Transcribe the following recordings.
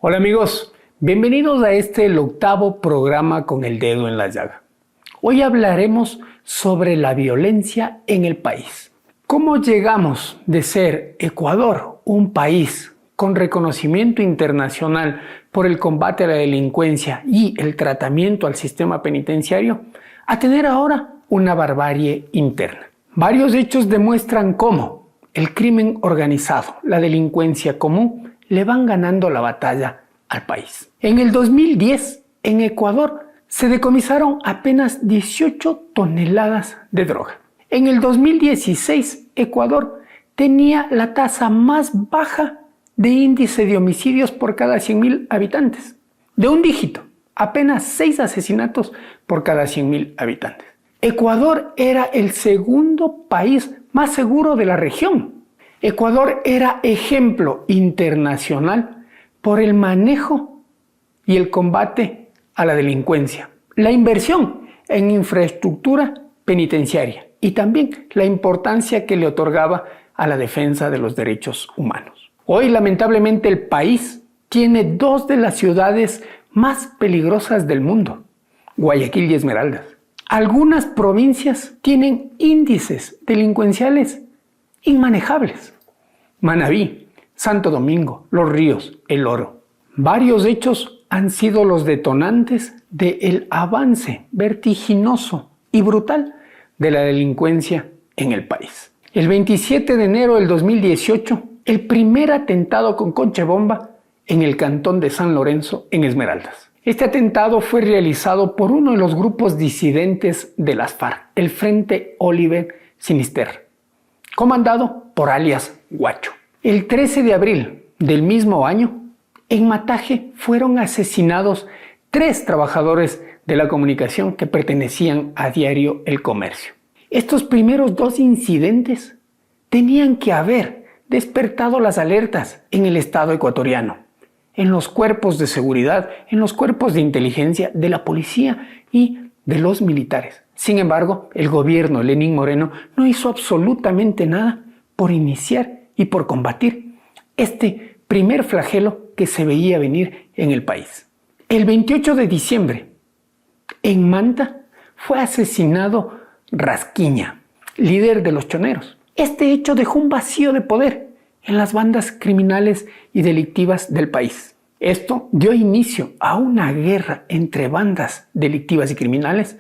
Hola amigos, bienvenidos a el octavo programa con el dedo en la llaga. Hoy hablaremos sobre la violencia en el país. ¿Cómo llegamos de ser Ecuador, un país con reconocimiento internacional por el combate a la delincuencia y el tratamiento al sistema penitenciario, a tener ahora una barbarie interna? Varios hechos demuestran cómo el crimen organizado, la delincuencia común, le van ganando la batalla al país. En el 2010, en Ecuador, se decomisaron apenas 18 toneladas de droga. En el 2016, Ecuador tenía la tasa más baja de índice de homicidios por cada 100.000 habitantes. De un dígito, apenas 6 asesinatos por cada 100.000 habitantes. Ecuador era el segundo país más seguro de la región. Ecuador era ejemplo internacional por el manejo y el combate a la delincuencia, la inversión en infraestructura penitenciaria y también la importancia que le otorgaba a la defensa de los derechos humanos. Hoy, lamentablemente, el país tiene dos de las ciudades más peligrosas del mundo, Guayaquil y Esmeraldas. Algunas provincias tienen índices delincuenciales inmanejables. Manabí, Santo Domingo, Los Ríos, El Oro. Varios hechos han sido los detonantes del avance vertiginoso y brutal de la delincuencia en el país. El 27 de enero del 2018, el primer atentado con coche bomba en el cantón de San Lorenzo, en Esmeraldas. Este atentado fue realizado por uno de los grupos disidentes de las FARC, el Frente Oliver Sinisterra, comandado por alias Guacho. El 13 de abril del mismo año, en Mataje fueron asesinados 3 trabajadores de la comunicación que pertenecían a Diario El Comercio. Estos primeros 2 incidentes tenían que haber despertado las alertas en el Estado ecuatoriano, en los cuerpos de seguridad, en los cuerpos de inteligencia, de la policía y de los militares. Sin embargo, el gobierno de Lenín Moreno no hizo absolutamente nada por iniciar y por combatir este primer flagelo que se veía venir en el país. El 28 de diciembre, en Manta, fue asesinado Rasquiña, líder de los choneros. Este hecho dejó un vacío de poder en las bandas criminales y delictivas del país. Esto dio inicio a una guerra entre bandas delictivas y criminales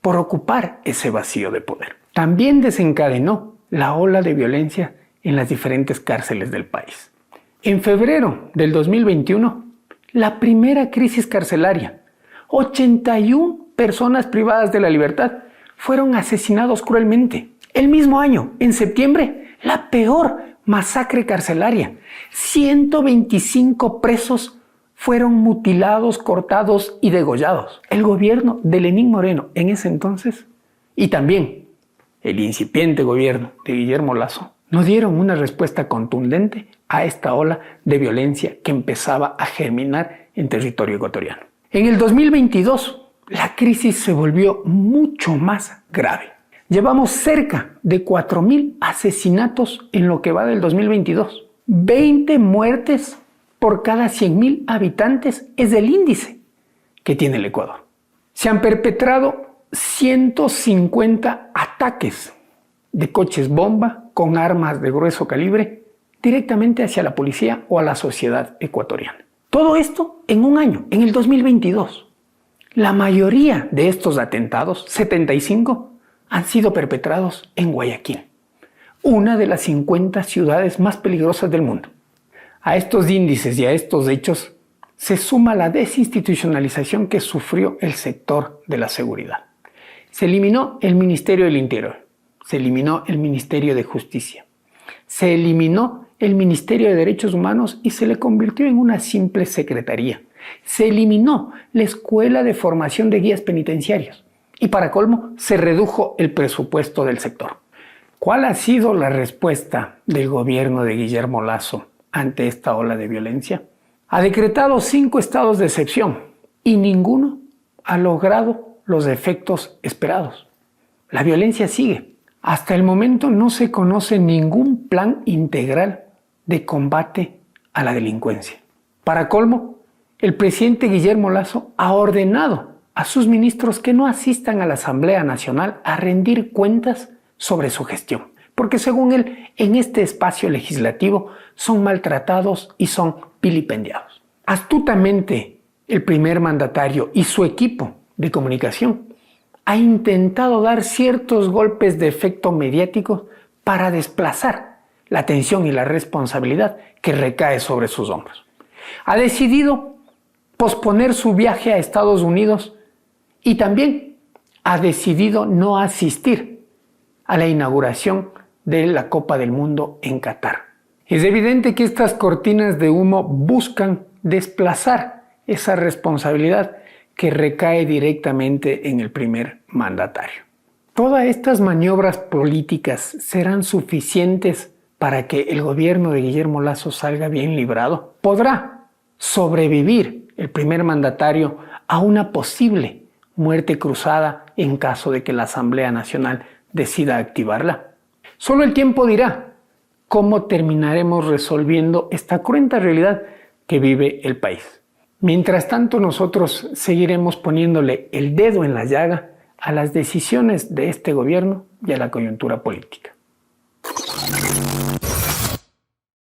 por ocupar ese vacío de poder. También desencadenó la ola de violencia en las diferentes cárceles del país. En febrero del 2021, la primera crisis carcelaria, 81 personas privadas de la libertad fueron asesinados cruelmente. El mismo año, en septiembre, la peor masacre carcelaria, 125 presos fueron mutilados, cortados y degollados. El gobierno de Lenín Moreno en ese entonces, y también el incipiente gobierno de Guillermo Lasso, no dieron una respuesta contundente a esta ola de violencia que empezaba a germinar en territorio ecuatoriano. En el 2022, la crisis se volvió mucho más grave. Llevamos cerca de 4.000 asesinatos en lo que va del 2022. 20 muertes por cada 100.000 habitantes es el índice que tiene el Ecuador. Se han perpetrado 150 ataques de coches bomba con armas de grueso calibre directamente hacia la policía o a la sociedad ecuatoriana. Todo esto en un año, en el 2022. La mayoría de estos atentados, 75, han sido perpetrados en Guayaquil, una de las 50 ciudades más peligrosas del mundo. A estos índices y a estos hechos se suma la desinstitucionalización que sufrió el sector de la seguridad. Se eliminó el Ministerio del Interior, se eliminó el Ministerio de Justicia, se eliminó el Ministerio de Derechos Humanos y se le convirtió en una simple secretaría. Se eliminó la Escuela de Formación de Guías Penitenciarios y, para colmo, se redujo el presupuesto del sector. ¿Cuál ha sido la respuesta del gobierno de Guillermo Lasso ante esta ola de violencia? Ha decretado 5 estados de excepción y ninguno ha logrado los efectos esperados. La violencia sigue. Hasta el momento no se conoce ningún plan integral de combate a la delincuencia. Para colmo, el presidente Guillermo Lasso ha ordenado a sus ministros que no asistan a la Asamblea Nacional a rendir cuentas sobre su gestión, porque según él, en este espacio legislativo son maltratados y son vilipendiados. Astutamente, el primer mandatario y su equipo de comunicación ha intentado dar ciertos golpes de efecto mediático para desplazar la atención y la responsabilidad que recae sobre sus hombros. Ha decidido posponer su viaje a Estados Unidos y también ha decidido no asistir a la inauguración de la Copa del Mundo en Qatar. Es evidente que estas cortinas de humo buscan desplazar esa responsabilidad que recae directamente en el primer mandatario. Todas estas maniobras políticas serán suficientes para que el gobierno de Guillermo Lasso salga bien librado. ¿Podrá sobrevivir el primer mandatario a una posible muerte cruzada en caso de que la Asamblea Nacional decida activarla? Solo el tiempo dirá cómo terminaremos resolviendo esta cruenta realidad que vive el país. Mientras tanto, nosotros seguiremos poniéndole el dedo en la llaga a las decisiones de este gobierno y a la coyuntura política.